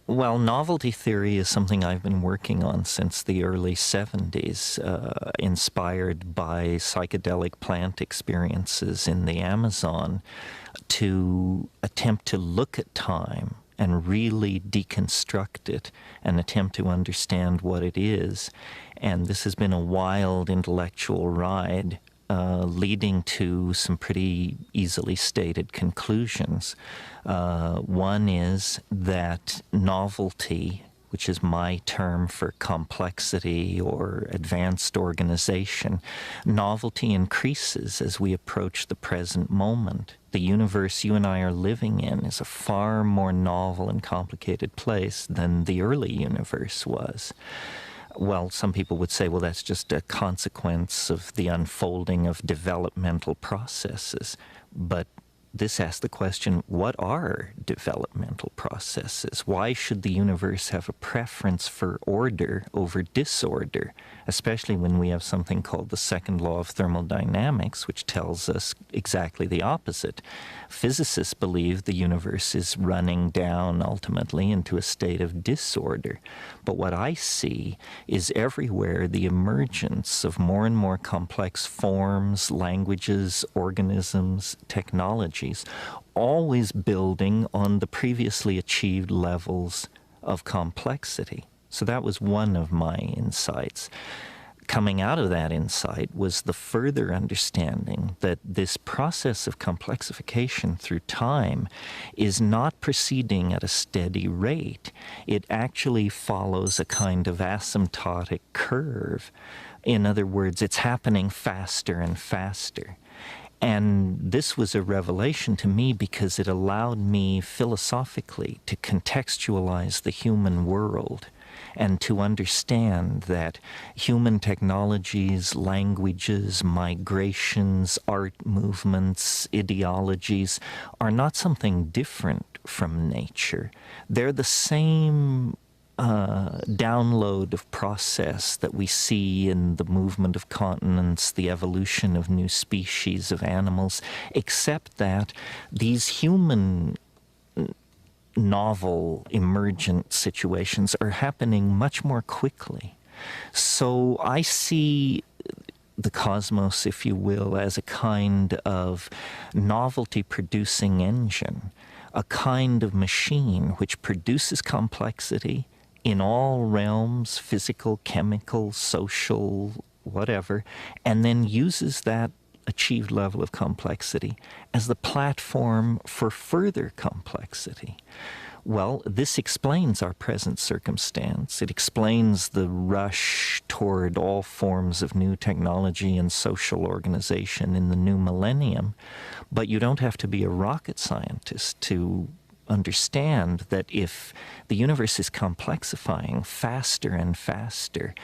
Well, novelty theory is something I've been working on since the early 70s, inspired by psychedelic plant experiences in the Amazon, to attempt to look at time and really deconstruct it and attempt to understand what it is. And this has been a wild intellectual ride, leading to some pretty easily stated conclusions. One is that novelty, which is my term for complexity or advanced organization, novelty increases as we approach the present moment. The universe you and I are living in is a far more novel and complicated place than the early universe was. Well, some people would say, well, that's just a consequence of the unfolding of developmental processes. But this asks the question, what are developmental processes? Why should the universe have a preference for order over disorder, especially when we have something called the second law of thermodynamics, which tells us exactly the opposite? Physicists believe the universe is running down ultimately into a state of disorder. But what I see is everywhere the emergence of more and more complex forms, languages, organisms, technologies, always building on the previously achieved levels of complexity. So that was one of my insights. Coming out of that insight was the further understanding that this process of complexification through time is not proceeding at a steady rate. It actually follows a kind of asymptotic curve. In other words, it's happening faster and faster. And this was a revelation to me because it allowed me philosophically to contextualize the human world and to understand that human technologies, languages, migrations, art movements, ideologies are not something different from nature. They're the same download of process that we see in the movement of continents, the evolution of new species of animals, except that these human novel, emergent situations are happening much more quickly. So I see the cosmos, if you will, as a kind of novelty-producing engine, a kind of machine which produces complexity in all realms, physical, chemical, social, whatever, and then uses that achieved level of complexity as the platform for further complexity. Well, this explains our present circumstance. It explains the rush toward all forms of new technology and social organization in the new millennium. But you don't have to be a rocket scientist to understand that if the universe is complexifying faster and faster,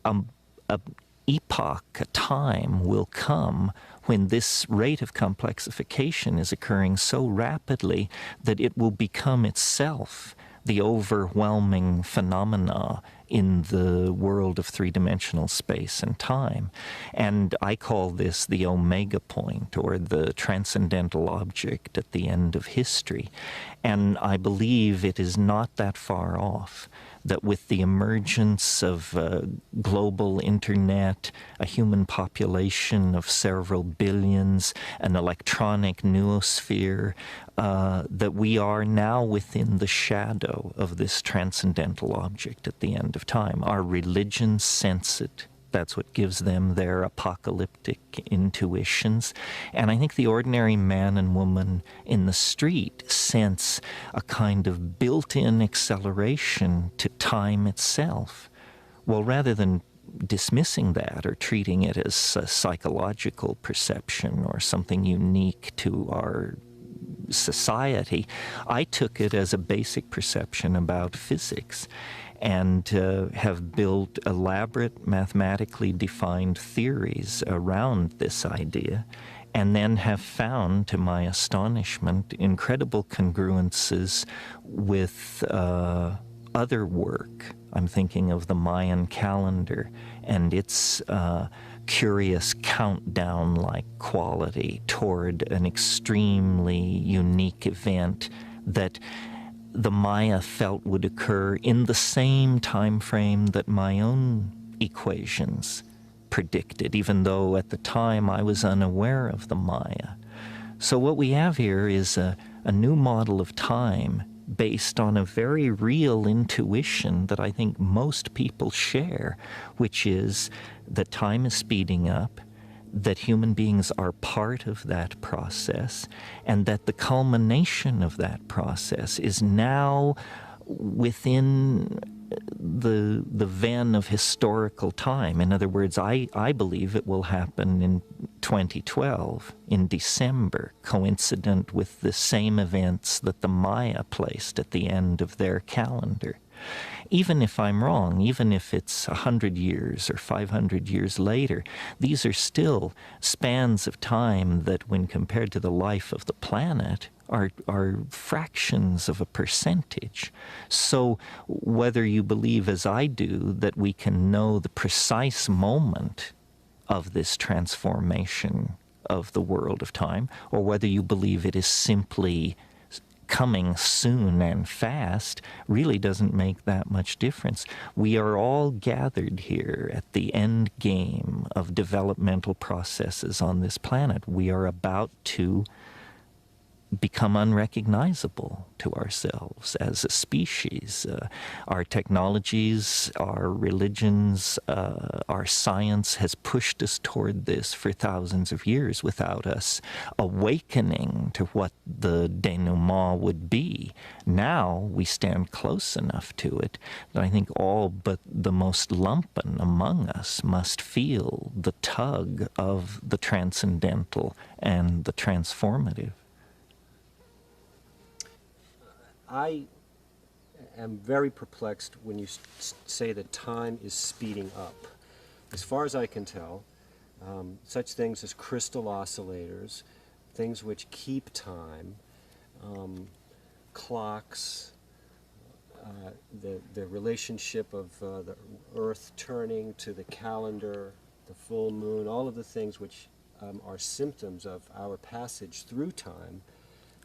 a epoch, a time will come when this rate of complexification is occurring so rapidly that it will become itself the overwhelming phenomena in the world of three-dimensional space and time. And I call this the omega point, or the transcendental object at the end of history. And I believe it is not that far off, that with the emergence of global internet, a human population of several billions, an electronic noosphere, that we are now within the shadow of this transcendental object at the end of time. Our religions sense it. That's what gives them their apocalyptic intuitions. And I think the ordinary man and woman in the street sense a kind of built-in acceleration to time itself. Well, rather than dismissing that or treating it as a psychological perception or something unique to our society, I took it as a basic perception about physics, and have built elaborate mathematically defined theories around this idea, and then have found, to my astonishment, incredible congruences with other work. I'm thinking of the Mayan calendar and its curious countdown-like quality toward an extremely unique event that the Maya felt would occur in the same time frame that my own equations predicted, even though at the time I was unaware of the Maya. So what we have here is a new model of time based on a very real intuition that I think most people share, which is that time is speeding up, that human beings are part of that process, and that the culmination of that process is now within the ven of historical time. In other words, I believe it will happen in 2012, in December, coincident with the same events that the Maya placed at the end of their calendar. Even if I'm wrong, even if it's 100 years or 500 years later, these are still spans of time that, when compared to the life of the planet, are fractions of a percentage. So whether you believe, as I do, that we can know the precise moment of this transformation of the world of time, or whether you believe it is simply coming soon and fast, really doesn't make that much difference. We are all gathered here at the end game of developmental processes on this planet. We are about to become unrecognizable to ourselves as a species. Our technologies, our religions, our science has pushed us toward this for thousands of years without us awakening to what the denouement would be. Now we stand close enough to it that I think all but the most lumpen among us must feel the tug of the transcendental and the transformative. I am very perplexed when you say that time is speeding up. As far as I can tell, such things as crystal oscillators, things which keep time, clocks, the relationship of the Earth turning to the calendar, the full moon, all of the things which are symptoms of our passage through time,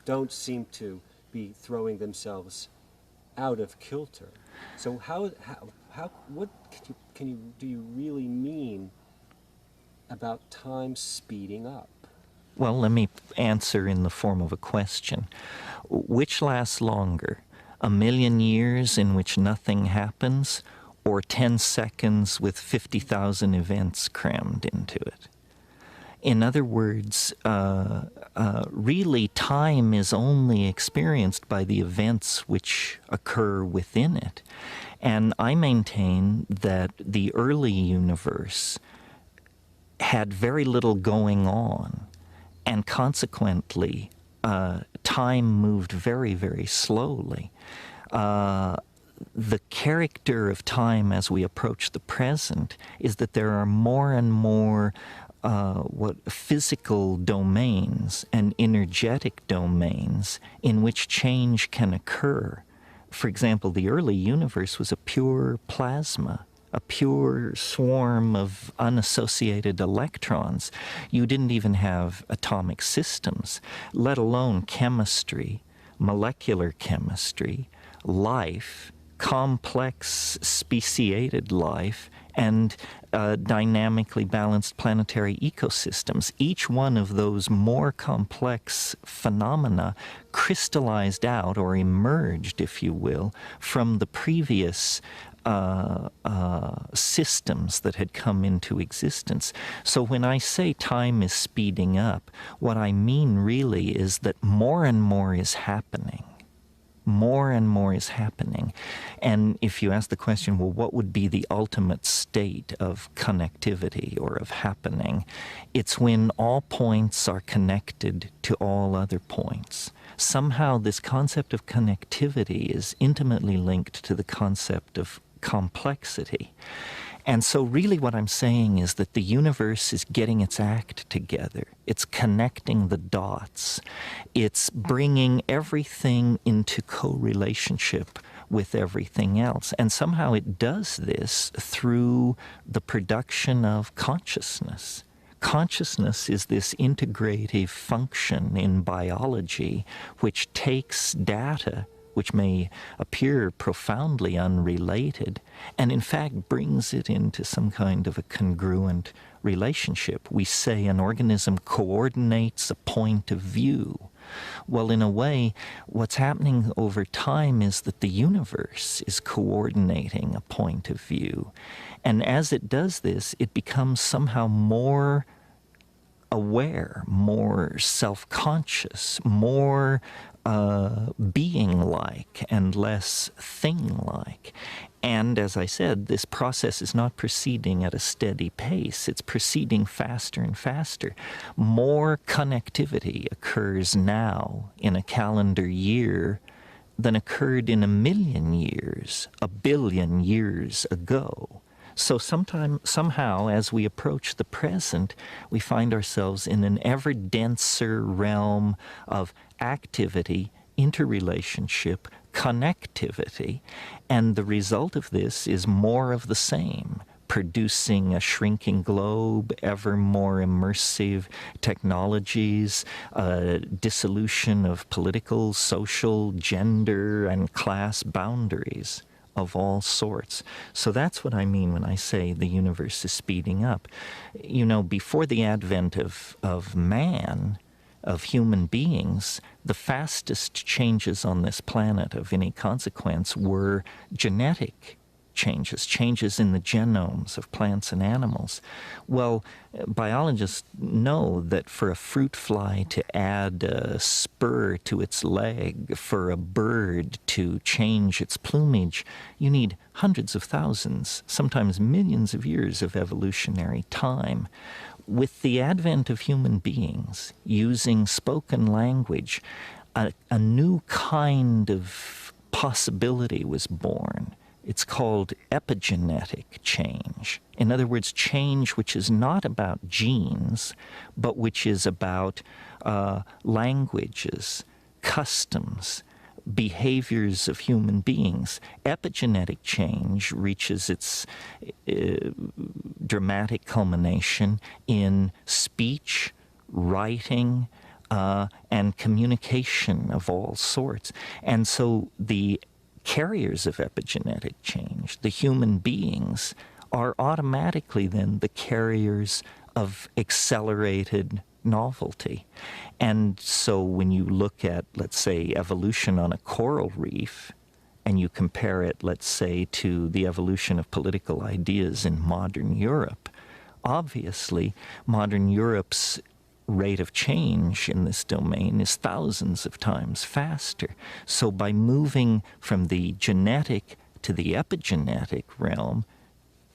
don't seem to be throwing themselves out of kilter. So what do you really mean about time speeding up? Well, let me answer in the form of a question. Which lasts longer, 1,000,000 years in which nothing happens, or 10 seconds with 50,000 events crammed into it? In other words, really time is only experienced by the events which occur within it. And I maintain that the early universe had very little going on, and consequently, time moved very, very slowly. The character of time as we approach the present is that there are more and more physical domains and energetic domains in which change can occur. For example, the early universe was a pure plasma, a pure swarm of unassociated electrons. You didn't even have atomic systems, let alone chemistry, molecular chemistry, life, complex speciated life, and dynamically balanced planetary ecosystems. Each one of those more complex phenomena crystallized out, or emerged, if you will, from the previous systems that had come into existence. So when I say time is speeding up, what I mean really is that more and more is happening. More and more is happening. And if you ask the question, well, what would be the ultimate state of connectivity or of happening? It's when all points are connected to all other points. Somehow this concept of connectivity is intimately linked to the concept of complexity. And so really what I'm saying is that the universe is getting its act together. It's connecting the dots. It's bringing everything into co-relationship with everything else. And somehow it does this through the production of consciousness. Consciousness is this integrative function in biology which takes data which may appear profoundly unrelated, and in fact brings it into some kind of a congruent relationship. We say an organism coordinates a point of view. Well, in a way, what's happening over time is that the universe is coordinating a point of view. And as it does this, it becomes somehow more aware, more self-conscious, more being-like and less thing-like. And as I said, this process is not proceeding at a steady pace. It's proceeding faster and faster. More connectivity occurs now in a calendar year than occurred in 1,000,000 years, 1,000,000,000 years ago. So somehow, as we approach the present, we find ourselves in an ever denser realm of activity, interrelationship, connectivity, and the result of this is more of the same, producing a shrinking globe, ever more immersive technologies, dissolution of political, social, gender, and class boundaries of all sorts. So that's what I mean when I say the universe is speeding up. You know, before the advent of man, of human beings, the fastest changes on this planet of any consequence were genetic changes in the genomes of plants and animals. Well, biologists know that for a fruit fly to add a spur to its leg, for a bird to change its plumage, you need hundreds of thousands, sometimes millions of years of evolutionary time. With the advent of human beings using spoken language, a new kind of possibility was born. It's called epigenetic change. In other words, change which is not about genes, but which is about languages, customs, behaviors of human beings. Epigenetic change reaches its dramatic culmination in speech, writing, and communication of all sorts. And so the carriers of epigenetic change, the human beings, are automatically then the carriers of accelerated novelty. And so when you look at, let's say, evolution on a coral reef, and you compare it, let's say, to the evolution of political ideas in modern Europe, obviously modern Europe's rate of change in this domain is thousands of times faster. So by moving from the genetic to the epigenetic realm,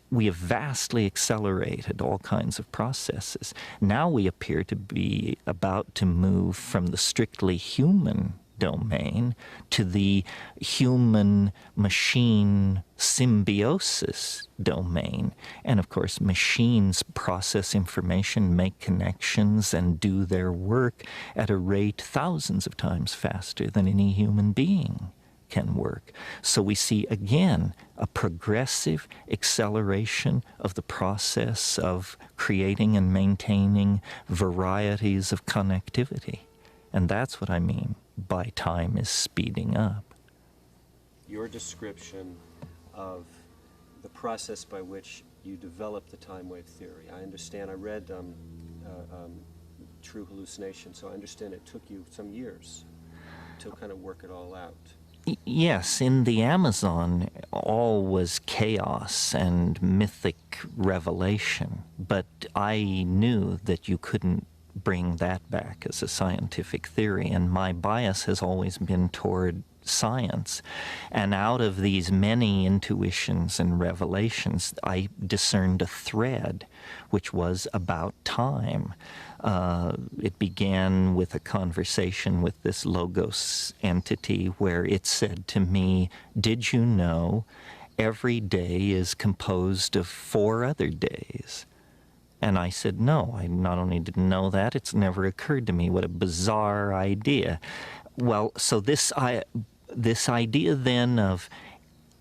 we have vastly accelerated all kinds of processes. Now we appear to be about to move from the strictly human domain to the human-machine symbiosis domain. And of course, machines process information, make connections, and do their work at a rate thousands of times faster than any human being can work. So we see, again, a progressive acceleration of the process of creating and maintaining varieties of connectivity. And that's what I mean by time is speeding up. Your description of the process by which you develop the time wave theory. I understand, I read True Hallucination, so I understand it took you some years to kind of work it all out. Yes, in the Amazon, all was chaos and mythic revelation, but I knew that you couldn't bring that back as a scientific theory, and my bias has always been toward science. And out of these many intuitions and revelations, I discerned a thread which was about time. It began with a conversation with this Logos entity where it said to me, "Did you know every day is composed of 4 other days?" And I said, no, I not only didn't know that, it's never occurred to me. What a bizarre idea. Well, so this idea then of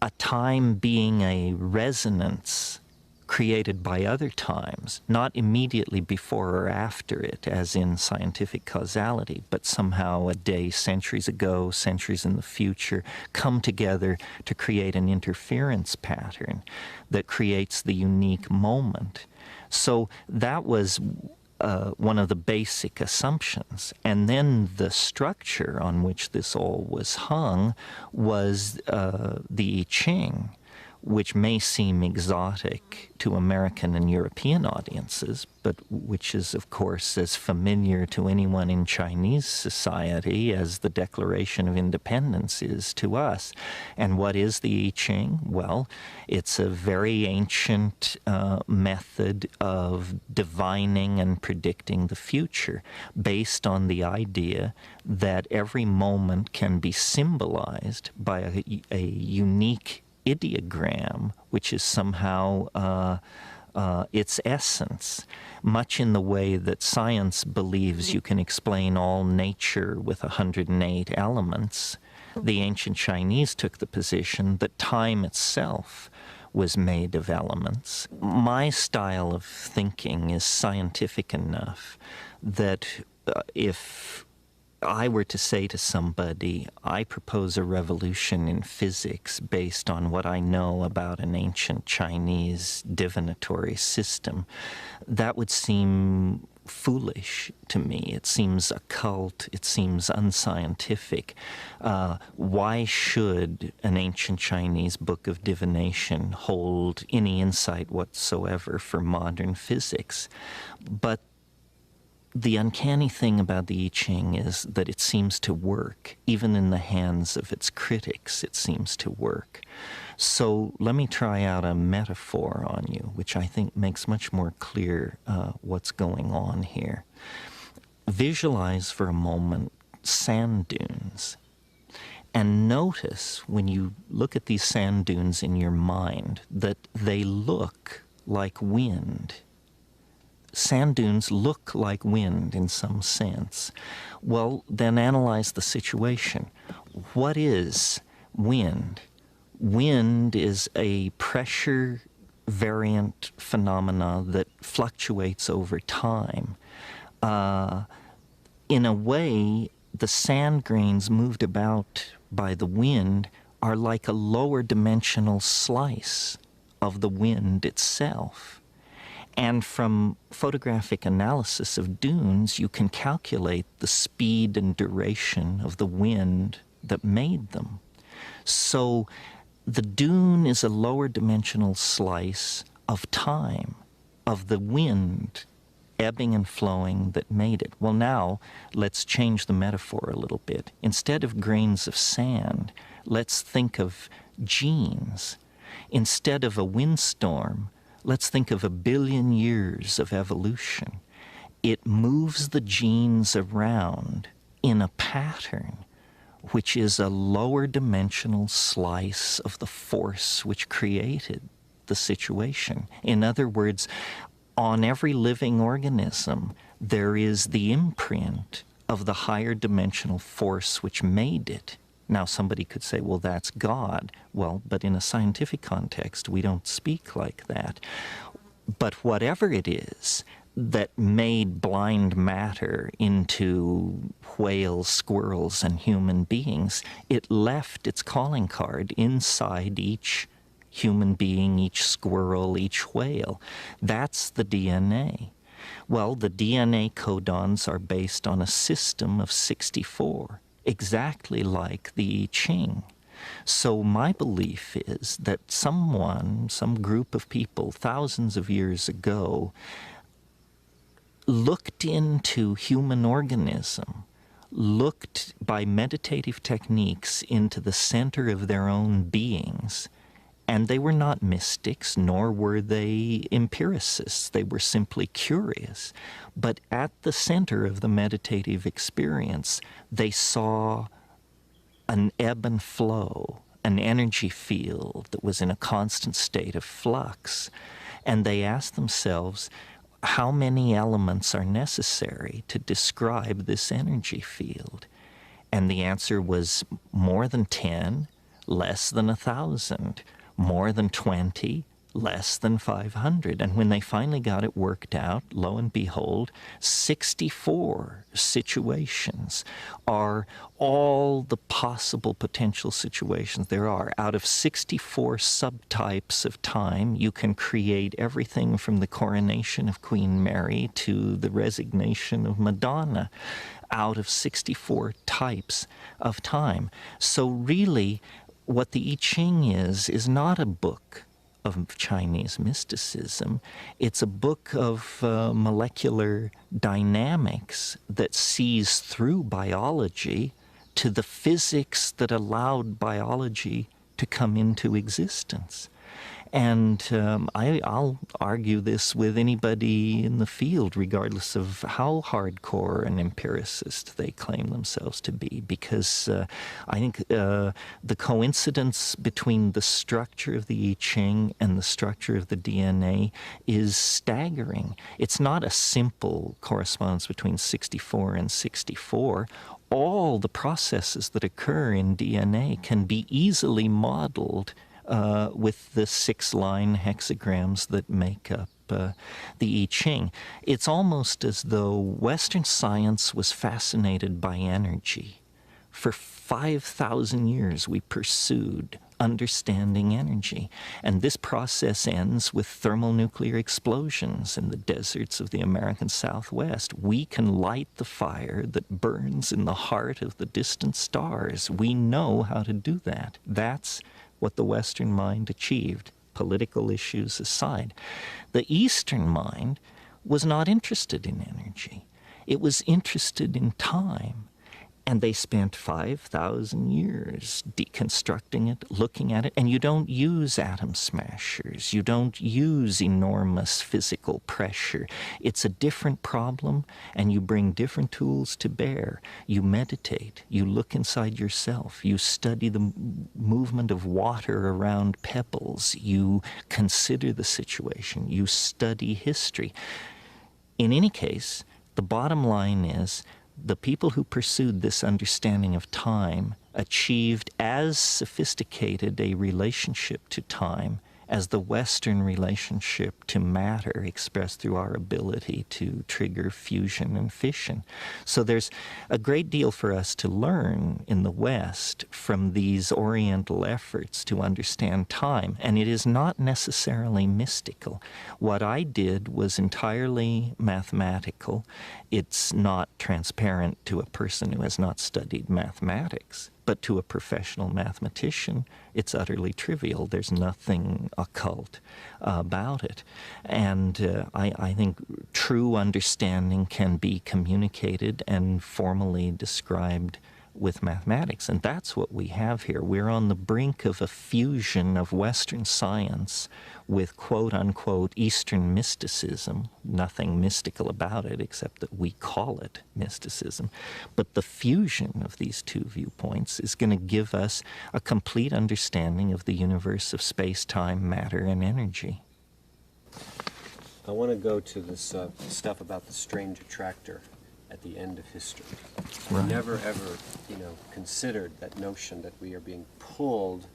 a time being a resonance created by other times, not immediately before or after it, as in scientific causality, but somehow a day centuries ago, centuries in the future, come together to create an interference pattern that creates the unique moment. So that was one of the basic assumptions. And then the structure on which this all was hung was the I Ching, which may seem exotic to American and European audiences, but which is, of course, as familiar to anyone in Chinese society as the Declaration of Independence is to us. And what is the I Ching? Well, it's a very ancient method of divining and predicting the future, based on the idea that every moment can be symbolized by a unique ideogram, which is somehow its essence, much in the way that science believes you can explain all nature with 108 elements. The ancient Chinese took the position that time itself was made of elements. My style of thinking is scientific enough that if I were to say to somebody, I propose a revolution in physics based on what I know about an ancient Chinese divinatory system, that would seem foolish to me. It seems occult. It seems unscientific. Why should an ancient Chinese book of divination hold any insight whatsoever for modern physics? But the uncanny thing about the I Ching is that it seems to work. Even in the hands of its critics, it seems to work. So let me try out a metaphor on you, which I think makes much more clear what's going on here. Visualize for a moment sand dunes. And notice, when you look at these sand dunes in your mind, that they look like wind. Sand dunes look like wind in some sense. Well, then analyze the situation. What is wind? Wind is a pressure variant phenomena that fluctuates over time. In a way, the sand grains moved about by the wind are like a lower dimensional slice of the wind itself. And from photographic analysis of dunes, you can calculate the speed and duration of the wind that made them. So the dune is a lower dimensional slice of time, of the wind ebbing and flowing that made it. Well, now let's change the metaphor a little bit. Instead of grains of sand, let's think of genes. Instead of a windstorm, let's think of 1 billion years of evolution. It moves the genes around in a pattern which is a lower dimensional slice of the force which created the situation. In other words, on every living organism, there is the imprint of the higher dimensional force which made it. Now, somebody could say, well, that's God. Well, but in a scientific context, we don't speak like that. But whatever it is that made blind matter into whales, squirrels, and human beings, it left its calling card inside each human being, each squirrel, each whale. That's the DNA. Well, the DNA codons are based on a system of 64. Exactly like the I Ching. So my belief is that someone, some group of people thousands of years ago looked into human organism, looked by meditative techniques into the center of their own beings, and they were not mystics, nor were they empiricists. They were simply curious. But at the center of the meditative experience, they saw an ebb and flow, an energy field that was in a constant state of flux. And they asked themselves, how many elements are necessary to describe this energy field? And the answer was more than 10, less than 1,000. More than 20, less than 500. And when they finally got it worked out, lo and behold, 64 situations are all the possible potential situations there are. Out of 64 subtypes of time, you can create everything from the coronation of Queen Mary to the resignation of Madonna out of 64 types of time. So really, what the I Ching is not a book of Chinese mysticism. It's a book of molecular dynamics that sees through biology to the physics that allowed biology to come into existence. And I'll argue this with anybody in the field, regardless of how hardcore an empiricist they claim themselves to be, because I think the coincidence between the structure of the I Ching and the structure of the DNA is staggering. It's not a simple correspondence between 64 and 64. All the processes that occur in DNA can be easily modeled with the 6-line hexagrams that make up the I Ching. It's almost as though Western science was fascinated by energy. For 5,000 years we pursued understanding energy. And this process ends with thermonuclear explosions in the deserts of the American Southwest. We can light the fire that burns in the heart of the distant stars. We know how to do that. That's what the Western mind achieved, political issues aside. The Eastern mind was not interested in energy. It was interested in time. And they spent 5,000 years deconstructing it, looking at it. And you don't use atom smashers. You don't use enormous physical pressure. It's a different problem, and you bring different tools to bear. You meditate. You look inside yourself. You study the movement of water around pebbles. You consider the situation. You study history. In any case, the bottom line is, the people who pursued this understanding of time achieved as sophisticated a relationship to time as the Western relationship to matter expressed through our ability to trigger fusion and fission. So there's a great deal for us to learn in the West from these Oriental efforts to understand time, and it is not necessarily mystical. What I did was entirely mathematical. It's not transparent to a person who has not studied mathematics. But to a professional mathematician, it's utterly trivial. There's nothing occult about it. And I think true understanding can be communicated and formally described with mathematics. And that's what we have here. We're on the brink of a fusion of Western science with quote-unquote Eastern mysticism. Nothing mystical about it except that we call it mysticism. But the fusion of these two viewpoints is going to give us a complete understanding of the universe of space-time, matter, and energy. I want to go to this stuff about the strange attractor at the end of history. Right. I never ever, considered that notion that we are being pulled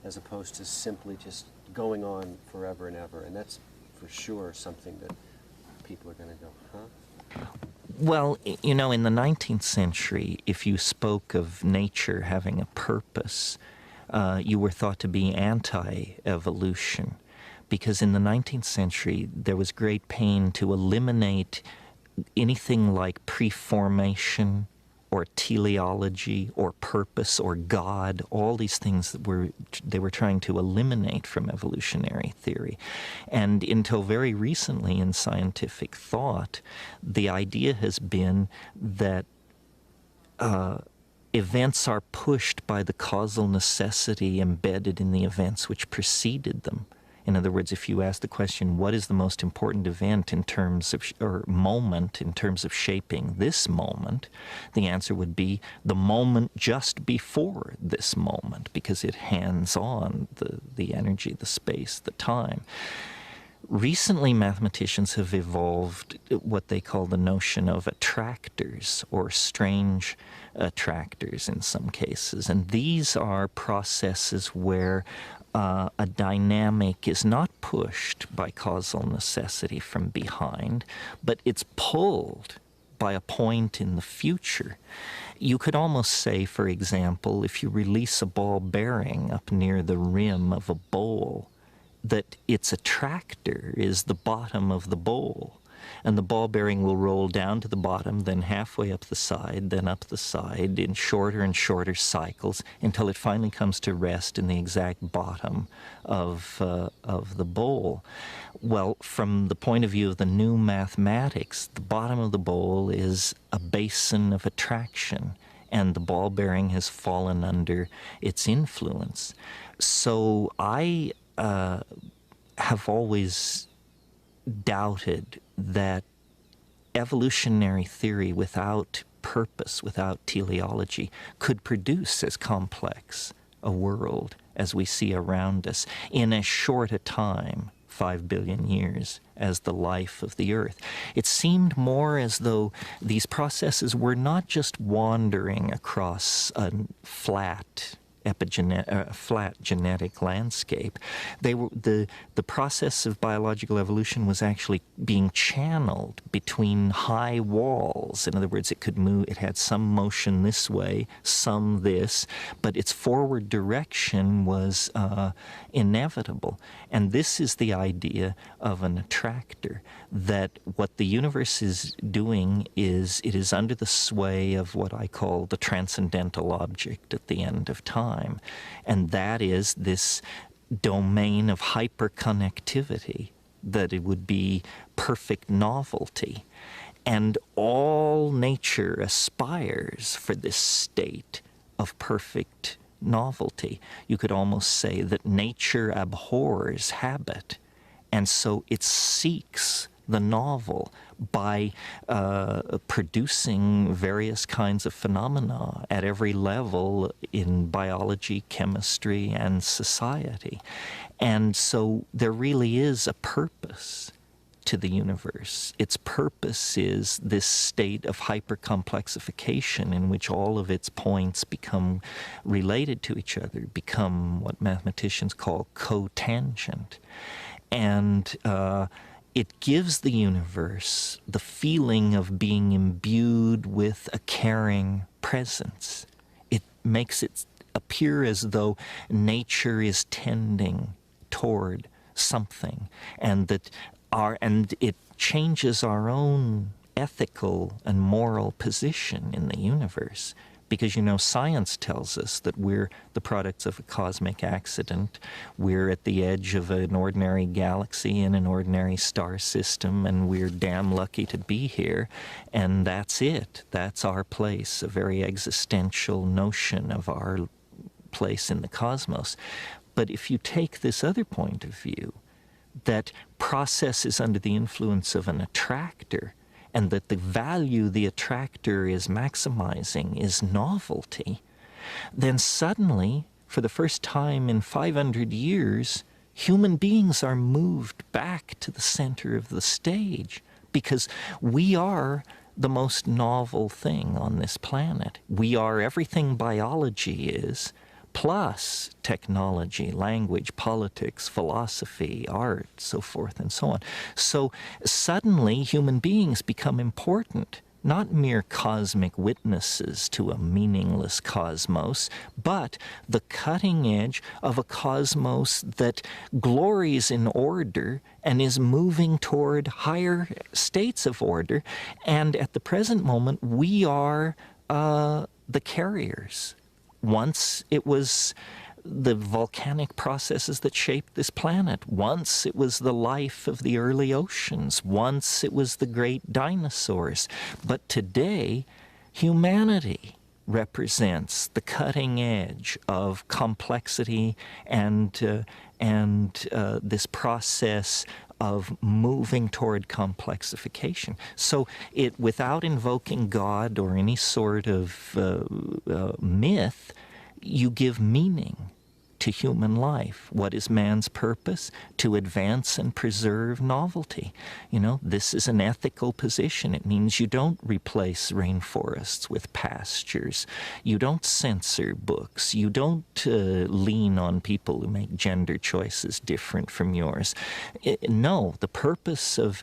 as opposed to simply just going on forever and ever. And that's for sure something that people are going to go, huh? Well, in the 19th century, if you spoke of nature having a purpose, you were thought to be anti-evolution. Because in the 19th century, there was great pain to eliminate anything like preformation or teleology or purpose or God, all these things that they were trying to eliminate from evolutionary theory. And until very recently in scientific thought, the idea has been that events are pushed by the causal necessity embedded in the events which preceded them. In other words, if you ask the question, what is the most important event in terms of, or moment in terms of shaping this moment, the answer would be the moment just before this moment, because it hands on the energy, the space, the time. Recently, mathematicians have evolved what they call the notion of attractors, or strange attractors in some cases. And these are processes where a dynamic is not pushed by causal necessity from behind, but it's pulled by a point in the future. You could almost say, for example, if you release a ball bearing up near the rim of a bowl, that its attractor is the bottom of the bowl. And the ball bearing will roll down to the bottom, then halfway up the side, then up the side in shorter and shorter cycles until it finally comes to rest in the exact bottom of the bowl. Well, from the point of view of the new mathematics, the bottom of the bowl is a basin of attraction, and the ball bearing has fallen under its influence. So I have always doubted that evolutionary theory without purpose, without teleology, could produce as complex a world as we see around us in as short a time, 5 billion years, as the life of the Earth. It seemed more as though these processes were not just wandering across a flat genetic landscape. They were the process of biological evolution was actually being channeled between high walls. In other words, it could move. It had some motion this way, some this, but its forward direction was inevitable. And this is the idea of an attractor. That what the universe is doing is it is under the sway of what I call the transcendental object at the end of time. And that is this domain of hyperconnectivity, that it would be perfect novelty. And all nature aspires for this state of perfect novelty. You could almost say that nature abhors habit, and so it seeks the novel by producing various kinds of phenomena at every level in biology, chemistry, and society. And so there really is a purpose to the universe. Its purpose is this state of hypercomplexification in which all of its points become related to each other, become what mathematicians call cotangent. And it gives the universe the feeling of being imbued with a caring presence. It makes it appear as though nature is tending toward something, and that it changes our own ethical and moral position in the universe. Because, you know, science tells us that we're the products of a cosmic accident. We're at the edge of an ordinary galaxy in an ordinary star system, and we're damn lucky to be here. And that's it. That's our place, a very existential notion of our place in the cosmos. But if you take this other point of view, that process is under the influence of an attractor, and that the value the attractor is maximizing is novelty, then suddenly, for the first time in 500 years, human beings are moved back to the center of the stage, because we are the most novel thing on this planet. We are everything biology is, plus technology, language, politics, philosophy, art, so forth and so on. So suddenly human beings become important, not mere cosmic witnesses to a meaningless cosmos, but the cutting edge of a cosmos that glories in order and is moving toward higher states of order. And at the present moment, we are the carriers. Once it was the volcanic processes that shaped this planet. Once it was the life of the early oceans. Once it was the great dinosaurs. But today, humanity represents the cutting edge of complexity and this process of moving toward complexification. So without invoking God or any sort of myth, you give meaning to human life. What is man's purpose? To advance and preserve novelty. You know, this is an ethical position. It means you don't replace rainforests with pastures. You don't censor books. You don't lean on people who make gender choices different from yours. No, the purpose of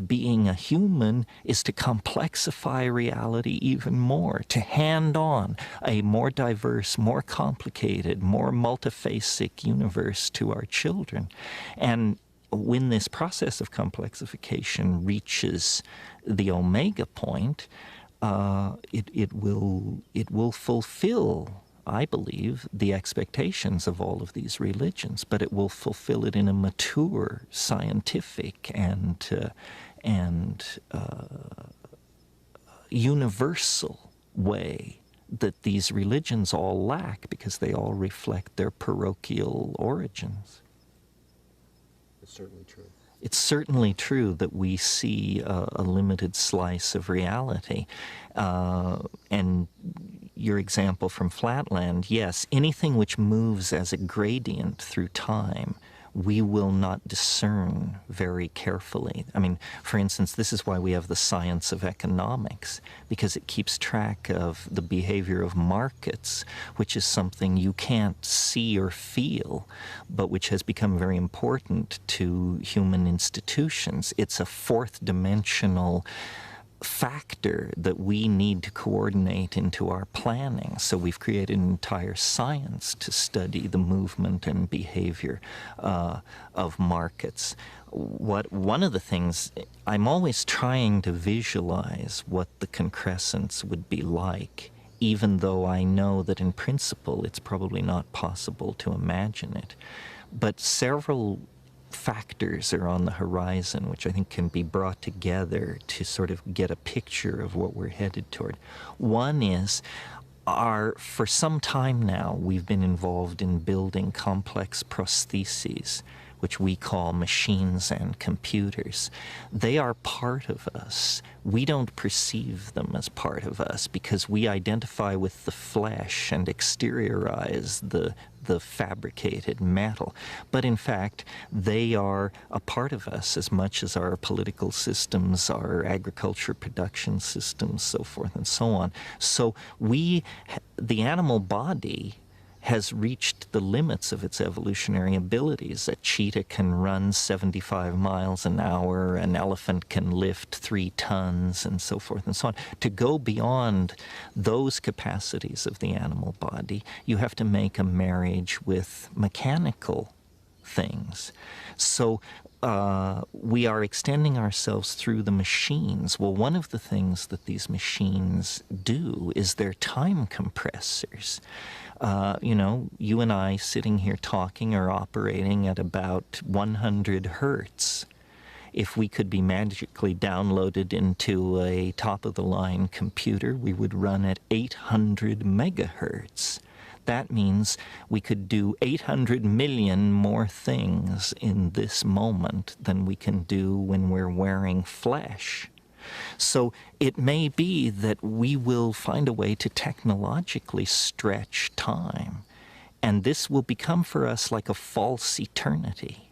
being a human is to complexify reality even more, to hand on a more diverse, more complicated, more multifaceted universe to our children. And when this process of complexification reaches the omega point, it will fulfill, I believe, the expectations of all of these religions, but it will fulfill it in a mature, scientific, and universal way that these religions all lack, because they all reflect their parochial origins. It's certainly true. It's certainly true that we see a limited slice of reality. And your example from Flatland, yes, anything which moves as a gradient through time, we will not discern very carefully. I mean, for instance, this is why we have the science of economics, because it keeps track of the behavior of markets, which is something you can't see or feel, but which has become very important to human institutions. It's a fourth dimensional factor that we need to coordinate into our planning. So we've created an entire science to study the movement and behavior of markets. One of the things, I'm always trying to visualize what the concrescence would be like, even though I know that in principle it's probably not possible to imagine it. But several factors are on the horizon which I think can be brought together to sort of get a picture of what we're headed toward. One is, for some time now, we've been involved in building complex prostheses, which we call machines and computers. They are part of us. We don't perceive them as part of us because we identify with the flesh and exteriorize the fabricated metal. But in fact, they are a part of us as much as our political systems, our agriculture production systems, so forth and so on. So the animal body has reached the limits of its evolutionary abilities. A cheetah can run 75 miles an hour, an elephant can lift 3 tons, and so forth and so on. To go beyond those capacities of the animal body, you have to make a marriage with mechanical things. So we are extending ourselves through the machines. Well, one of the things that these machines do is they're time compressors. You know, you and I sitting here talking are operating at about 100 hertz. If we could be magically downloaded into a top-of-the-line computer, we would run at 800 megahertz. That means we could do 800 million more things in this moment than we can do when we're wearing flesh. So it may be that we will find a way to technologically stretch time, and this will become for us like a false eternity.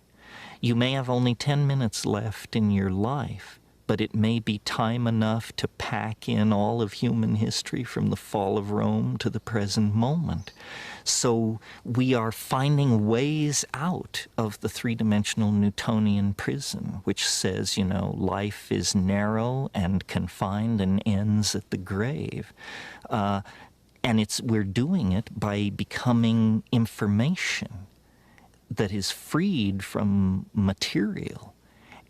You may have only 10 minutes left in your life, but it may be time enough to pack in all of human history from the fall of Rome to the present moment. So we are finding ways out of the three-dimensional Newtonian prison, which says, you know, life is narrow and confined and ends at the grave. And we're doing it by becoming information that is freed from material.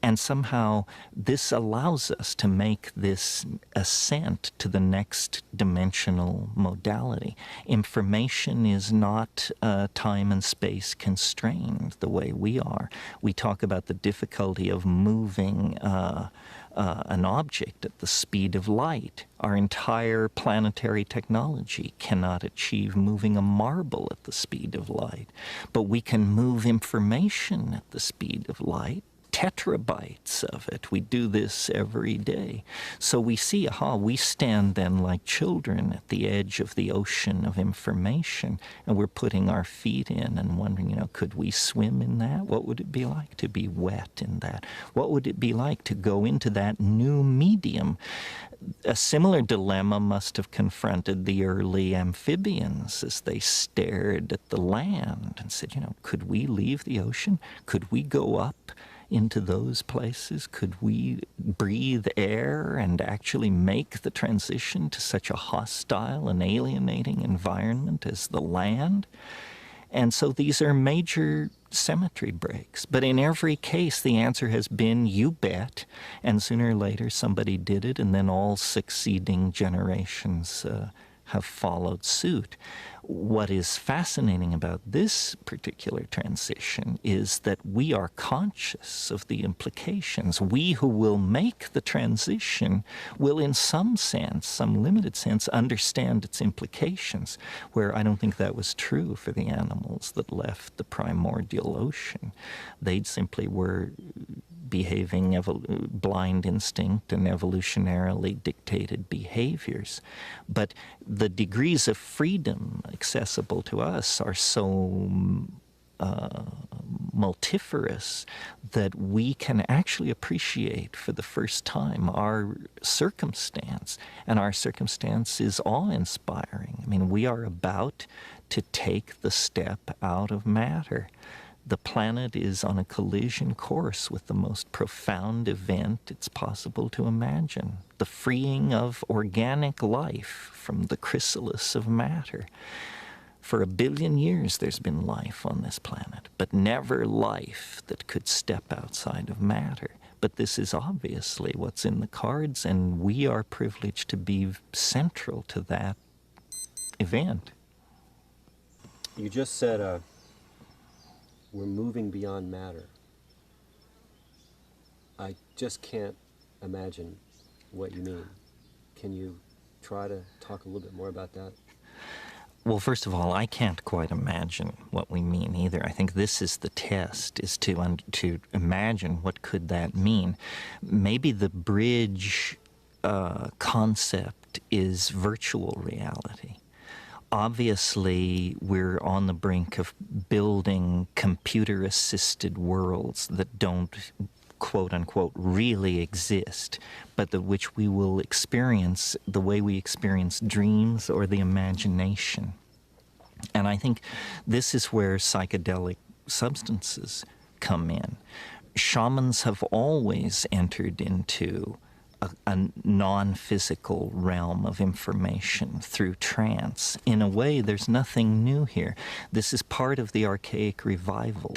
And somehow this allows us to make this ascent to the next dimensional modality. Information is not time and space constrained the way we are. We talk about the difficulty of moving an object at the speed of light. Our entire planetary technology cannot achieve moving a marble at the speed of light. But we can move information at the speed of light. tetrabytes of it. We do this every day. So we see, we stand then like children at the edge of the ocean of information, and we're putting our feet in and wondering, could we swim in that? What would it be like to be wet in that? What would it be like to go into that new medium? A similar dilemma must have confronted the early amphibians as they stared at the land and said, could we leave the ocean? Could we go up into those places? Could we breathe air and actually make the transition to such a hostile and alienating environment as the land? And so these are major symmetry breaks. But in every case, the answer has been, you bet. And sooner or later, somebody did it, and then all succeeding generations have followed suit. What is fascinating about this particular transition is that we are conscious of the implications. We who will make the transition will, in some sense, some limited sense, understand its implications, where I don't think that was true for the animals that left the primordial ocean. They simply were behaving blind instinct and evolutionarily dictated behaviors. But the degrees of freedom accessible to us are so multifarious that we can actually appreciate for the first time our circumstance, and our circumstance is awe-inspiring. I mean, we are about to take the step out of matter. The planet is on a collision course with the most profound event it's possible to imagine, the freeing of organic life from the chrysalis of matter. For 1 billion years there's been life on this planet, but never life that could step outside of matter. But this is obviously what's in the cards, and we are privileged to be central to that event. You just said we're moving beyond matter. I just can't imagine what you mean. Can you try to talk a little bit more about that? Well, first of all, I can't quite imagine what we mean either. I think this is the test, is to imagine what could that mean. Maybe the bridge concept is virtual reality. Obviously, we're on the brink of building computer-assisted worlds that don't, quote-unquote, really exist, but which we will experience the way we experience dreams or the imagination. And I think this is where psychedelic substances come in. Shamans have always entered into a non-physical realm of information through trance. In a way, there's nothing new here. This is part of the archaic revival.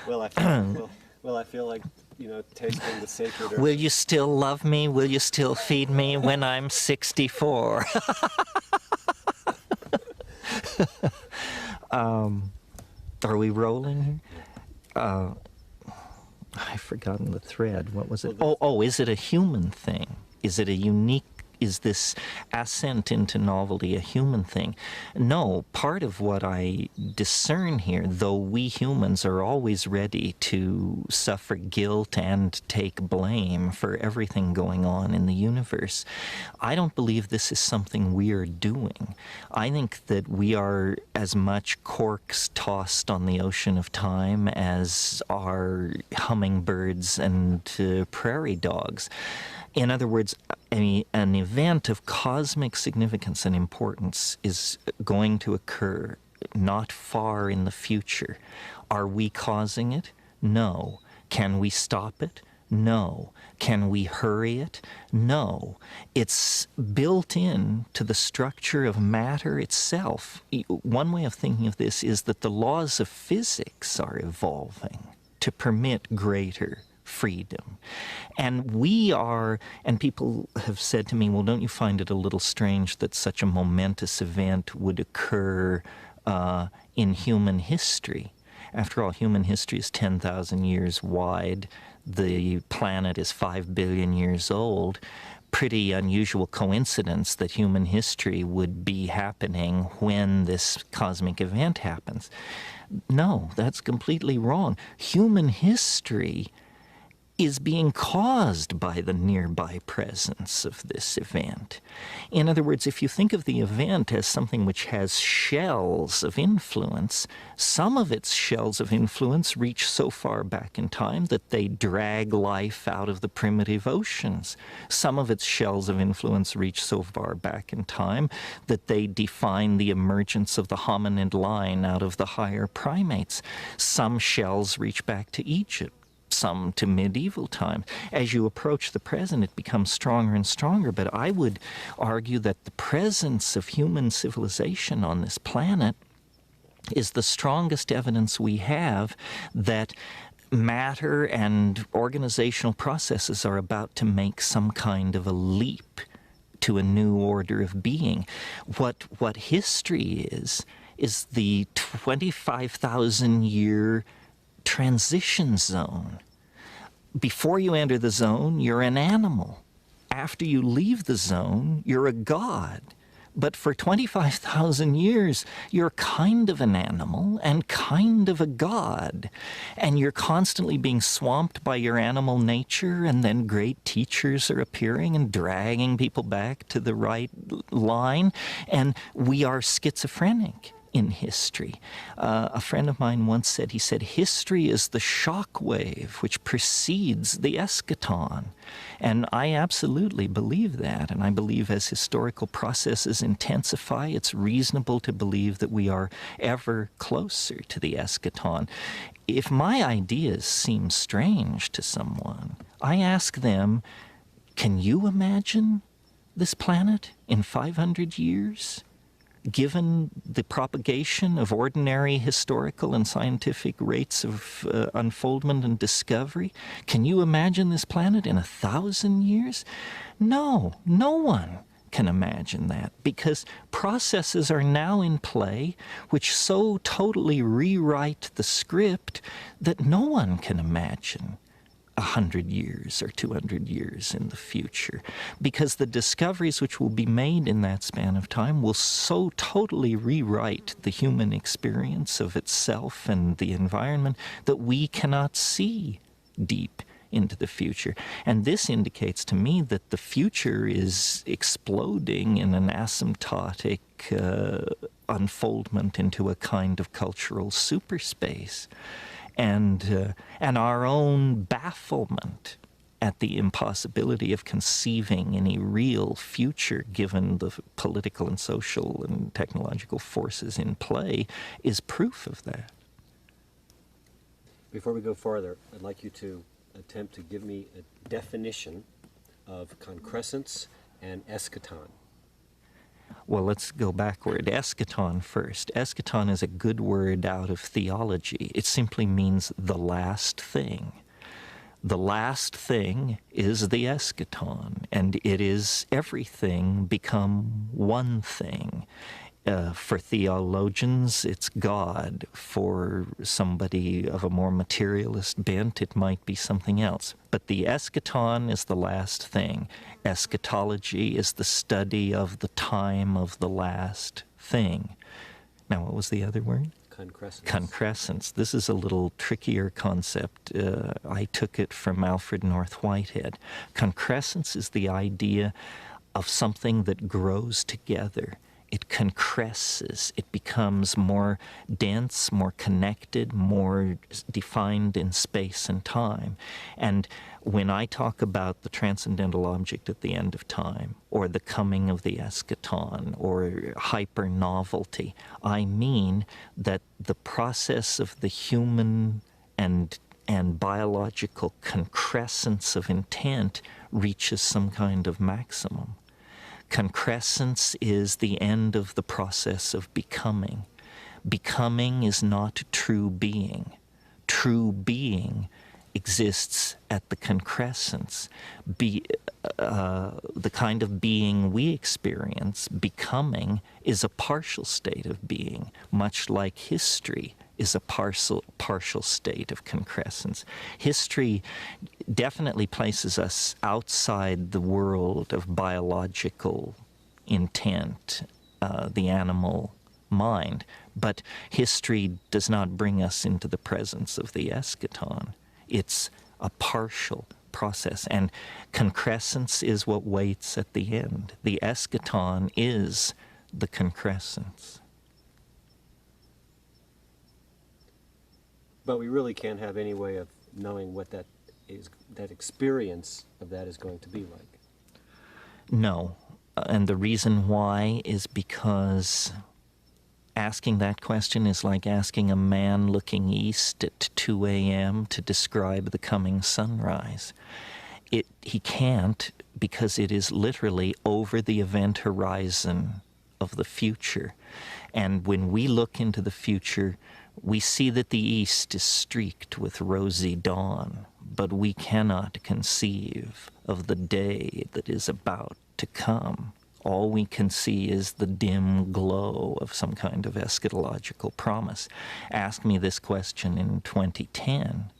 Well, I feel like, tasting the sacred earth. Will you still love me? Will you still feed me when I'm 64? Are we rolling here? I've forgotten the thread. What was it? Is it a human thing? Is it a unique, is this ascent into novelty a human thing? No, part of what I discern here, though we humans are always ready to suffer guilt and take blame for everything going on in the universe, I don't believe this is something we are doing. I think that we are as much corks tossed on the ocean of time as are hummingbirds and prairie dogs. In other words, an event of cosmic significance and importance is going to occur not far in the future. Are we causing it? No. Can we stop it? No. Can we hurry it? No. It's built in to the structure of matter itself. One way of thinking of this is that the laws of physics are evolving to permit greater freedom. And we are, and people have said to me, well, don't you find it a little strange that such a momentous event would occur in human history? After all, human history is 10,000 years wide. The planet is 5 billion years old. pretty unusual coincidence that human history would be happening when this cosmic event happens. No, that's completely wrong. Human history is being caused by the nearby presence of this event. In other words, if you think of the event as something which has shells of influence, some of its shells of influence reach so far back in time that they drag life out of the primitive oceans. Some of its shells of influence reach so far back in time that they define the emergence of the hominid line out of the higher primates. Some shells reach back to Egypt, some to medieval times. As you approach the present, it becomes stronger and stronger. But I would argue that the presence of human civilization on this planet is the strongest evidence we have that matter and organizational processes are about to make some kind of a leap to a new order of being. What history is the 25,000-year transition zone. Before you enter the zone, you're an animal. After you leave the zone, you're a god. But for 25,000 years, you're kind of an animal and kind of a god. And you're constantly being swamped by your animal nature, and then great teachers are appearing and dragging people back to the right line. And we are schizophrenic in history. A friend of mine once said, history is the shock wave which precedes the eschaton. And I absolutely believe that. And I believe as historical processes intensify, it's reasonable to believe that we are ever closer to the eschaton. If my ideas seem strange to someone, I ask them, can you imagine this planet in 500 years? Given the propagation of ordinary historical and scientific rates of unfoldment and discovery, can you imagine this planet in 1,000 years? No, no one can imagine that, because processes are now in play which so totally rewrite the script that no one can imagine 100 years or 200 years in the future, because the discoveries which will be made in that span of time will so totally rewrite the human experience of itself and the environment that we cannot see deep into the future. And this indicates to me that the future is exploding in an asymptotic unfoldment into a kind of cultural superspace. And our own bafflement at the impossibility of conceiving any real future given the political and social and technological forces in play is proof of that. Before we go farther, I'd like you to attempt to give me a definition of concrescence and eschaton. Well, let's go backward. Eschaton first. Eschaton is a good word out of theology. It simply means the last thing. The last thing is the eschaton, and it is everything become one thing. For theologians, it's God. For somebody of a more materialist bent, it might be something else. But the eschaton is the last thing. Eschatology is the study of the time of the last thing. Now, what was the other word? Concrescence. Concrescence. This is a little trickier concept. I took it from Alfred North Whitehead. Concrescence is the idea of something that grows together. It concresces. It becomes more dense, more connected, more defined in space and time. And when I talk about the transcendental object at the end of time, or the coming of the eschaton, or hyper-novelty, I mean that the process of the human and biological concrescence of intent reaches some kind of maximum. Concrescence is the end of the process of becoming. Becoming is not true being. True being exists at the concrescence. The kind of being we experience, becoming, is a partial state of being, much like history is a partial state of concrescence. History definitely places us outside the world of biological intent, the animal mind, but history does not bring us into the presence of the eschaton. It's a partial process, and concrescence is what waits at the end. The eschaton is the concrescence. But we really can't have any way of knowing what that is, that experience of that is going to be like. No, and the reason why is because asking that question is like asking a man looking east at 2 a.m. to describe the coming sunrise. He can't, because it is literally over the event horizon of the future. And when we look into the future, we see that the east is streaked with rosy dawn, but we cannot conceive of the day that is about to come. All we can see is the dim glow of some kind of eschatological promise. Ask me this question in 2010,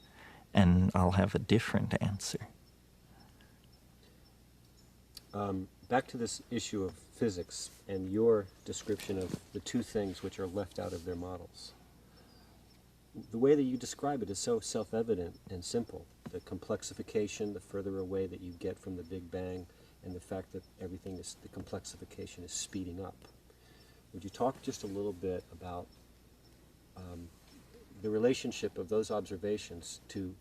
and I'll have a different answer. Back to this issue of physics and your description of the two things which are left out of their models. The way that you describe it is so self-evident and simple. The complexification, the further away that you get from the Big Bang, and the fact that everything is, the complexification is speeding up. Would you talk just a little bit about the relationship of those observations to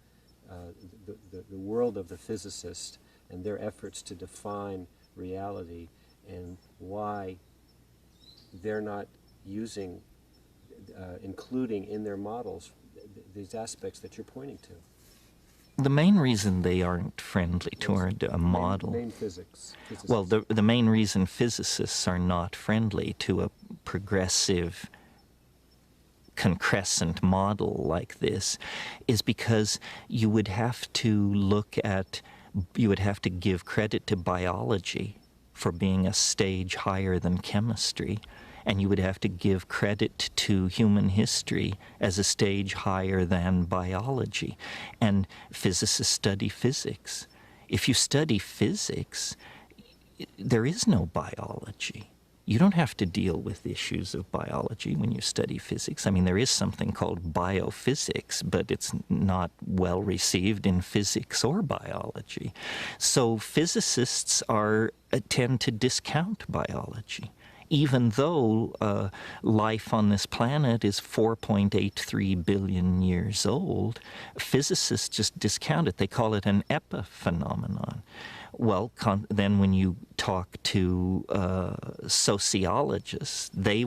the world of the physicist and their efforts to define reality, and why they're not using, including in their models, these aspects that you're pointing to? The main reason they aren't friendly toward a model... Main physics. Well, the main reason physicists are not friendly to a progressive concrescent model like this is because you would have to give credit to biology for being a stage higher than chemistry, and you would have to give credit to human history as a stage higher than biology. And physicists study physics. If you study physics, there is no biology. You don't have to deal with issues of biology when you study physics. I mean, there is something called biophysics, but it's not well received in physics or biology. So physicists tend to discount biology. Even though life on this planet is 4.83 billion years old, physicists just discount it. They call it an epiphenomenon. Well, then when you talk to sociologists, they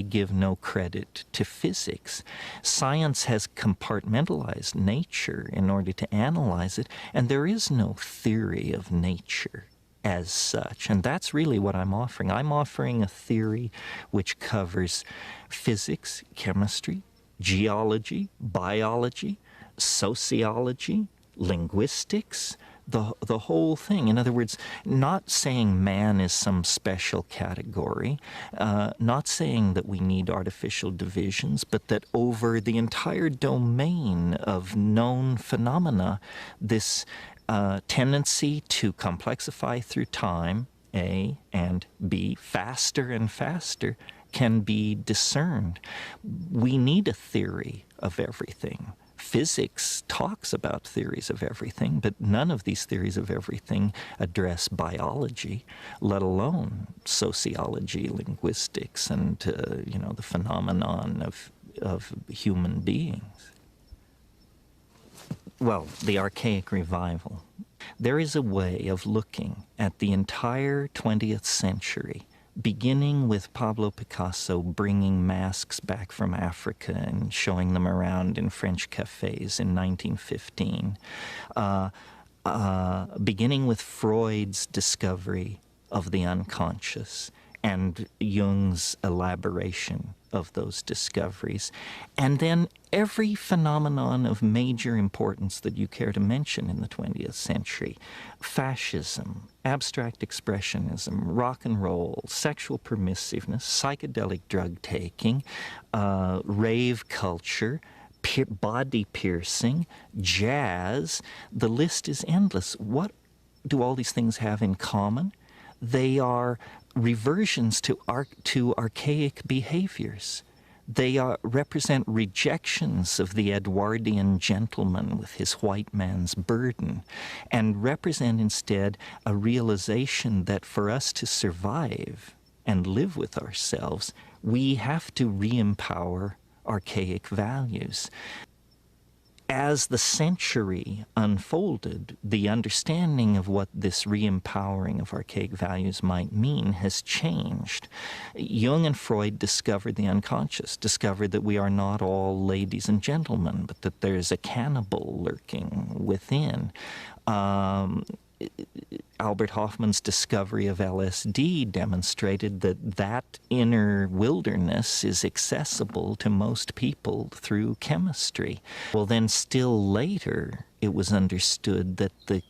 give no credit to physics. Science has compartmentalized nature in order to analyze it, and there is no theory of nature as such. And that's really what I'm offering. I'm offering a theory which covers physics, chemistry, geology, biology, sociology, linguistics, the whole thing. In other words, not saying man is some special category, not saying that we need artificial divisions, but that over the entire domain of known phenomena, this tendency to complexify through time, A, and B, faster and faster, can be discerned. We need a theory of everything. Physics talks about theories of everything, but none of these theories of everything address biology, let alone sociology, linguistics, and the phenomenon of human beings. Well, the archaic revival. There is a way of looking at the entire 20th century, beginning with Pablo Picasso bringing masks back from Africa and showing them around in French cafes in 1915, beginning with Freud's discovery of the unconscious, and Jung's elaboration of those discoveries. And then every phenomenon of major importance that you care to mention in the 20th century: fascism, abstract expressionism, rock and roll, sexual permissiveness, psychedelic drug taking, rave culture, body piercing, jazz. The list is endless. What do all these things have in common? They are reversions to archaic behaviors. They represent rejections of the Edwardian gentleman with his white man's burden, and represent instead a realization that for us to survive and live with ourselves, we have to re-empower archaic values. As the century unfolded, the understanding of what this re-empowering of archaic values might mean has changed. Jung and Freud discovered the unconscious, discovered that we are not all ladies and gentlemen, but that there's a cannibal lurking within. Albert Hoffman's discovery of LSD demonstrated that that inner wilderness is accessible to most people through chemistry. Well, then still later, it was understood that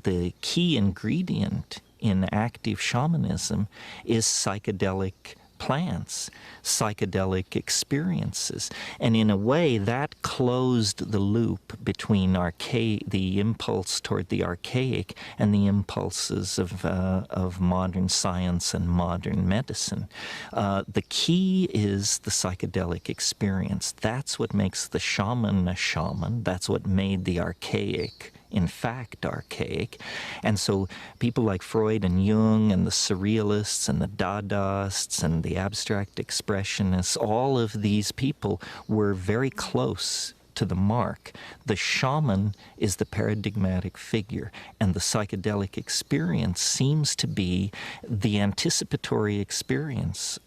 the key ingredient in active shamanism is psychedelic plants, psychedelic experiences. And in a way, that closed the loop between the impulse toward the archaic and the impulses of modern science and modern medicine. The key is the psychedelic experience. That's what makes the shaman a shaman. That's what made the archaic in fact archaic. And so people like Freud and Jung and the surrealists and the Dadaists and the abstract expressionists, all of these people were very close to the mark. The shaman is the paradigmatic figure, and the psychedelic experience seems to be the anticipatory experience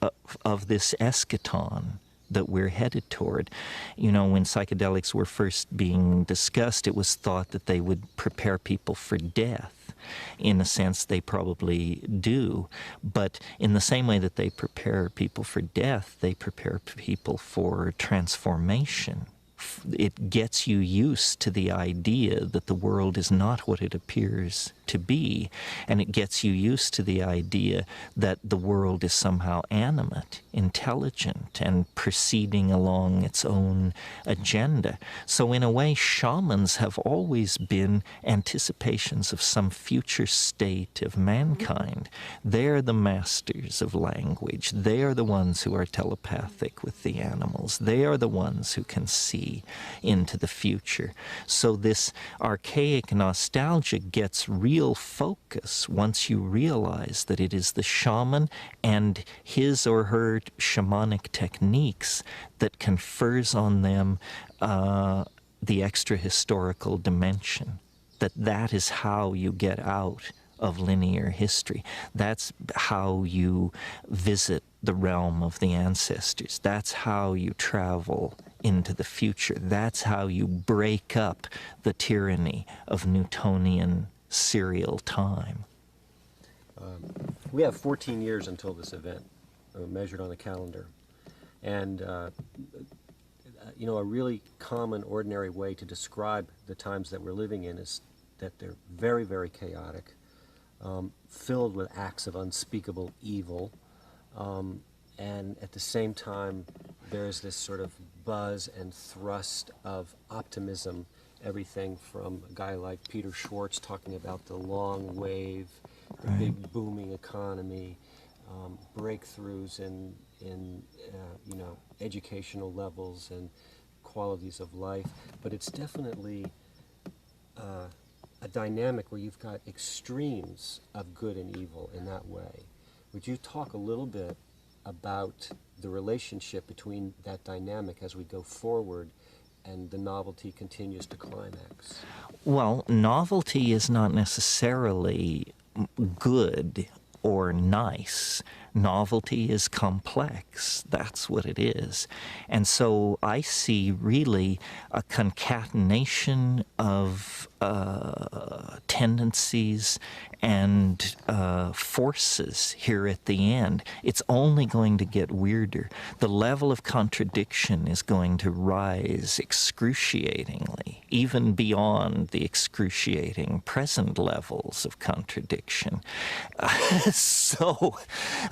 of this eschaton that we're headed toward. You know, when psychedelics were first being discussed, it was thought that they would prepare people for death. In a sense, they probably do. But in the same way that they prepare people for death, they prepare people for transformation. It gets you used to the idea that the world is not what it appears to be, and it gets you used to the idea that the world is somehow animate, intelligent, and proceeding along its own agenda. So in a way, shamans have always been anticipations of some future state of mankind. They're the masters of language. They are the ones who are telepathic with the animals. They are the ones who can see into the future. So this archaic nostalgia gets real focus once you realize that it is the shaman and his or her shamanic techniques that confers on them the extra historical dimension. That is how you get out of linear history. That's how you visit the realm of the ancestors. That's how you travel into the future. That's how you break up the tyranny of Newtonian serial time. We have 14 years until this event, measured on the calendar. And, you know, a really common, ordinary way to describe the times that we're living in is that they're very, very chaotic, filled with acts of unspeakable evil, and at the same time, there's this sort of buzz and thrust of optimism. Everything from a guy like Peter Schwartz talking about the long wave, the big booming economy, breakthroughs in you know, educational levels and qualities of life. But it's definitely a dynamic where you've got extremes of good and evil in that way. Would you talk a little bit about the relationship between that dynamic as we go forward and the novelty continues to climax? Well, novelty is not necessarily good or nice. Novelty is complex. That's what it is. And so I see really a concatenation of tendencies and forces here at the end. It's only going to get weirder. The level of contradiction is going to rise excruciatingly, even beyond the excruciating present levels of contradiction. So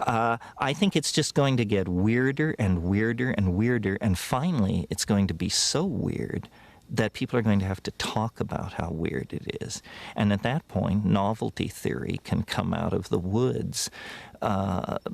I think it's just going to get weirder and weirder and weirder, and finally it's going to be so weird that people are going to have to talk about how weird it is. And at that point, novelty theory can come out of the woods,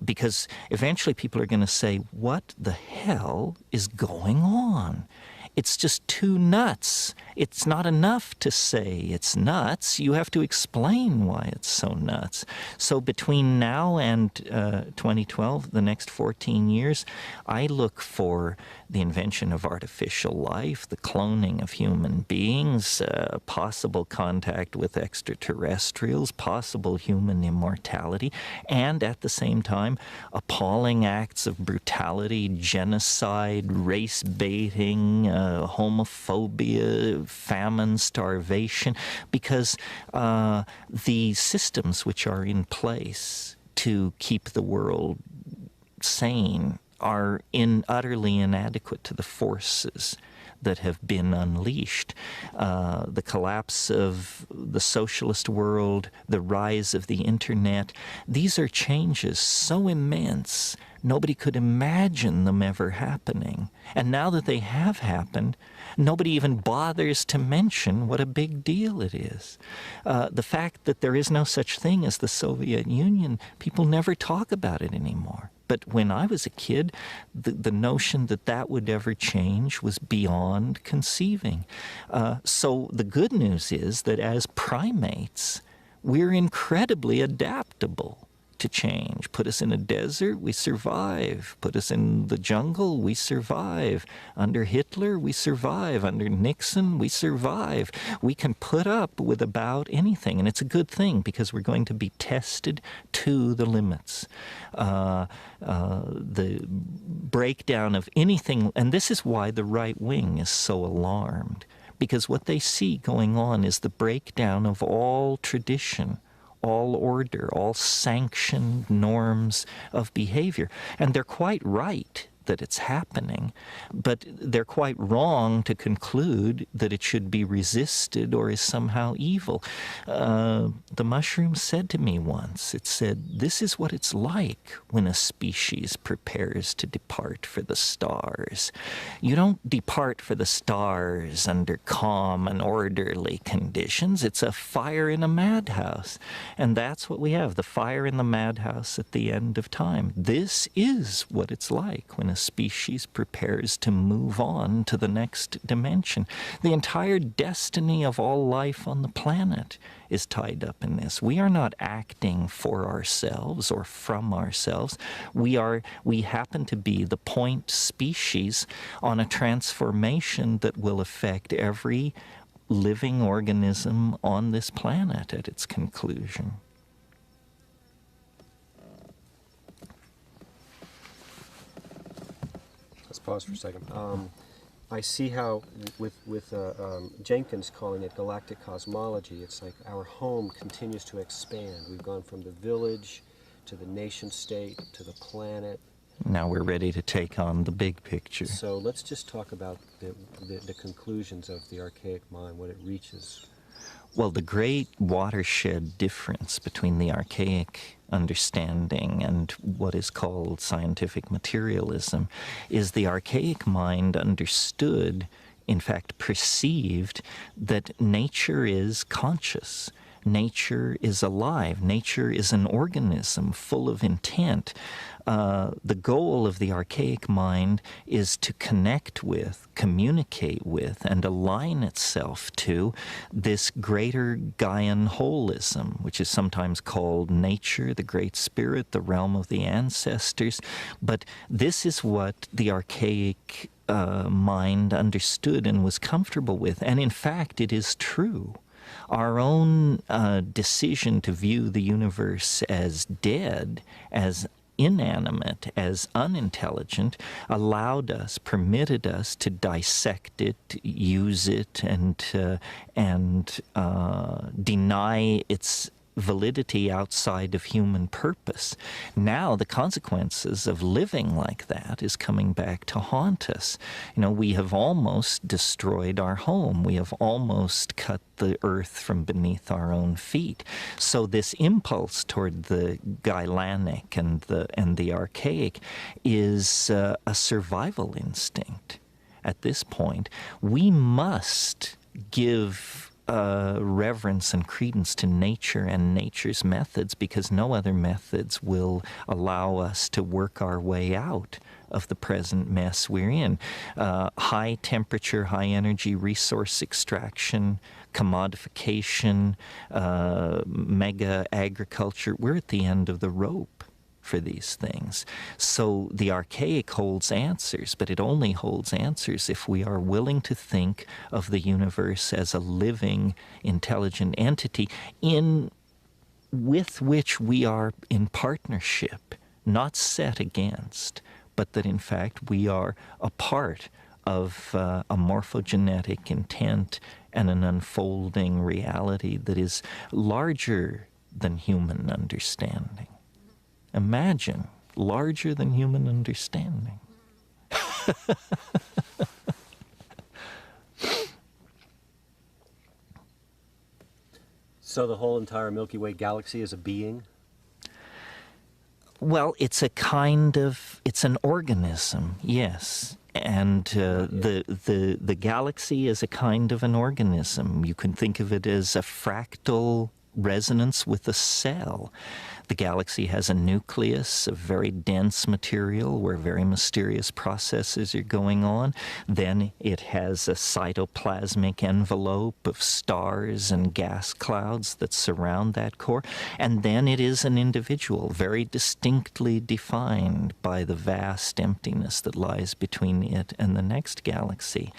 because eventually people are going to say, what the hell is going on? It's just too nuts. It's not enough to say it's nuts. You have to explain why it's so nuts. So between now and 2012, the next 14 years, I look for the invention of artificial life, the cloning of human beings, possible contact with extraterrestrials, possible human immortality, and at the same time, appalling acts of brutality, genocide, race baiting, homophobia, famine, starvation, because the systems which are in place to keep the world sane are utterly inadequate to the forces that have been unleashed. The collapse of the socialist world, the rise of the internet, these are changes so immense, nobody could imagine them ever happening. And now that they have happened, nobody even bothers to mention what a big deal it is. The fact that there is no such thing as the Soviet Union, people never talk about it anymore. But when I was a kid, the notion that that would ever change was beyond conceiving. So the good news is that as primates, we're incredibly adaptable to change. Put us in a desert, we survive. Put us in the jungle, we survive. Under Hitler, we survive. Under Nixon, we survive. We can put up with about anything, and it's a good thing because we're going to be tested to the limits. The breakdown of anything, and this is why the right wing is so alarmed, because what they see going on is the breakdown of all tradition, all order, all sanctioned norms of behavior. And they're quite right that it's happening, but they're quite wrong to conclude that it should be resisted or is somehow evil. The mushroom said to me once, it said, this is what it's like when a species prepares to depart for the stars. You don't depart for the stars under calm and orderly conditions. It's a fire in a madhouse. And that's what we have, the fire in the madhouse at the end of time. This is what it's like when a species prepares to move on to the next dimension. The entire destiny of all life on the planet is tied up in this. We are not acting for ourselves or from ourselves. We happen to be the point species on a transformation that will affect every living organism on this planet at its conclusion. Pause for a second. I see how with Jenkins calling it galactic cosmology, it's like our home continues to expand. We've gone from the village to the nation state to the planet. Now we're ready to take on the big picture. So let's just talk about the conclusions of the archaic mind, what it reaches. Well, the great watershed difference between the archaic understanding and what is called scientific materialism is the archaic mind understood, in fact perceived, that nature is conscious. Nature is alive. Nature is an organism full of intent. The goal of the archaic mind is to connect with, communicate with, and align itself to this greater Gaian holism, which is sometimes called nature, the great spirit, the realm of the ancestors. But this is what the archaic mind understood and was comfortable with. And in fact, it is true. Our own decision to view the universe as dead, as inanimate, as unintelligent, allowed us, permitted us to dissect it, use it, and deny its validity outside of human purpose. Now the consequences of living like that is coming back to haunt us. You know, we have almost destroyed our home. We have almost cut the earth from beneath our own feet. So this impulse toward the Gailanic and the archaic is a survival instinct. At this point, we must give reverence and credence to nature and nature's methods, because no other methods will allow us to work our way out of the present mess we're in. High temperature, high energy resource extraction, commodification, mega agriculture, we're at the end of the rope for these things. So the archaic holds answers, but it only holds answers if we are willing to think of the universe as a living, intelligent entity with which we are in partnership, not set against, but that in fact we are a part of a morphogenetic intent and an unfolding reality that is larger than human understanding. Imagine, larger than human understanding. So the whole entire Milky Way galaxy is a being? Well, it's an organism, yes. And the galaxy is a kind of an organism. You can think of it as a fractal resonance with a cell. The galaxy has a nucleus of very dense material where very mysterious processes are going on. Then it has a cytoplasmic envelope of stars and gas clouds that surround that core. And then it is an individual, very distinctly defined by the vast emptiness that lies between it and the next galaxy.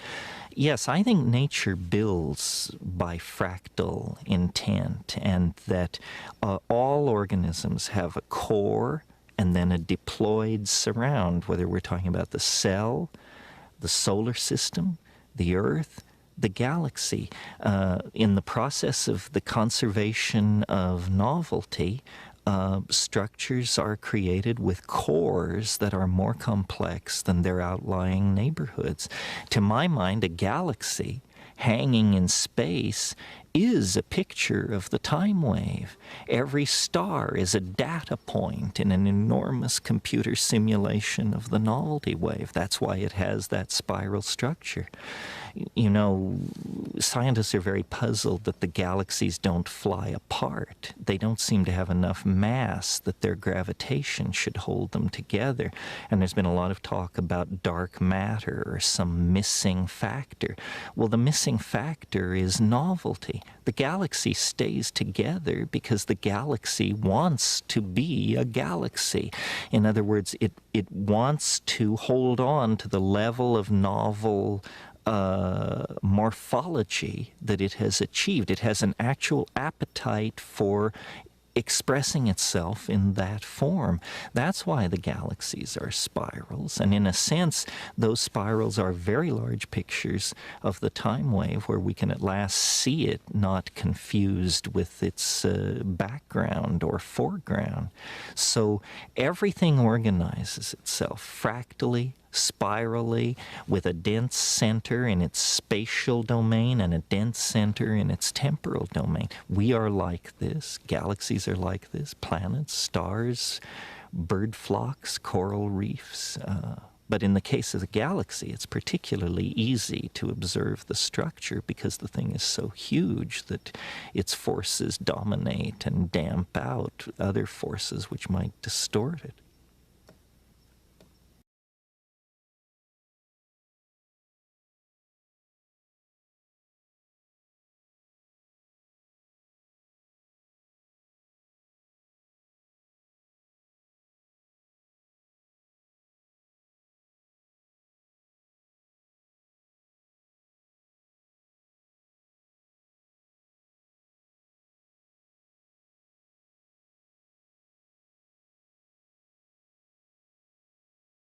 Yes, I think nature builds by fractal intent, and that all organisms have a core and then a deployed surround, whether we're talking about the cell, the solar system, the Earth, the galaxy. In the process of the conservation of novelty, structures are created with cores that are more complex than their outlying neighborhoods. To my mind, a galaxy hanging in space is a picture of the time wave. Every star is a data point in an enormous computer simulation of the novelty wave. That's why it has that spiral structure. You know, scientists are very puzzled that the galaxies don't fly apart. They don't seem to have enough mass that their gravitation should hold them together. And there's been a lot of talk about dark matter or some missing factor. Well, the missing factor is novelty. The galaxy stays together because the galaxy wants to be a galaxy. In other words, it wants to hold on to the level of novel morphology that it has achieved. It has an actual appetite for expressing itself in that form. That's why the galaxies are spirals. And in a sense, those spirals are very large pictures of the time wave where we can at last see it not confused with its background or foreground. So everything organizes itself fractally, spirally, with a dense center in its spatial domain and a dense center in its temporal domain. We are like this. Galaxies are like this. Planets, stars, bird flocks, coral reefs. But in the case of the galaxy, it's particularly easy to observe the structure because the thing is so huge that its forces dominate and damp out other forces which might distort it.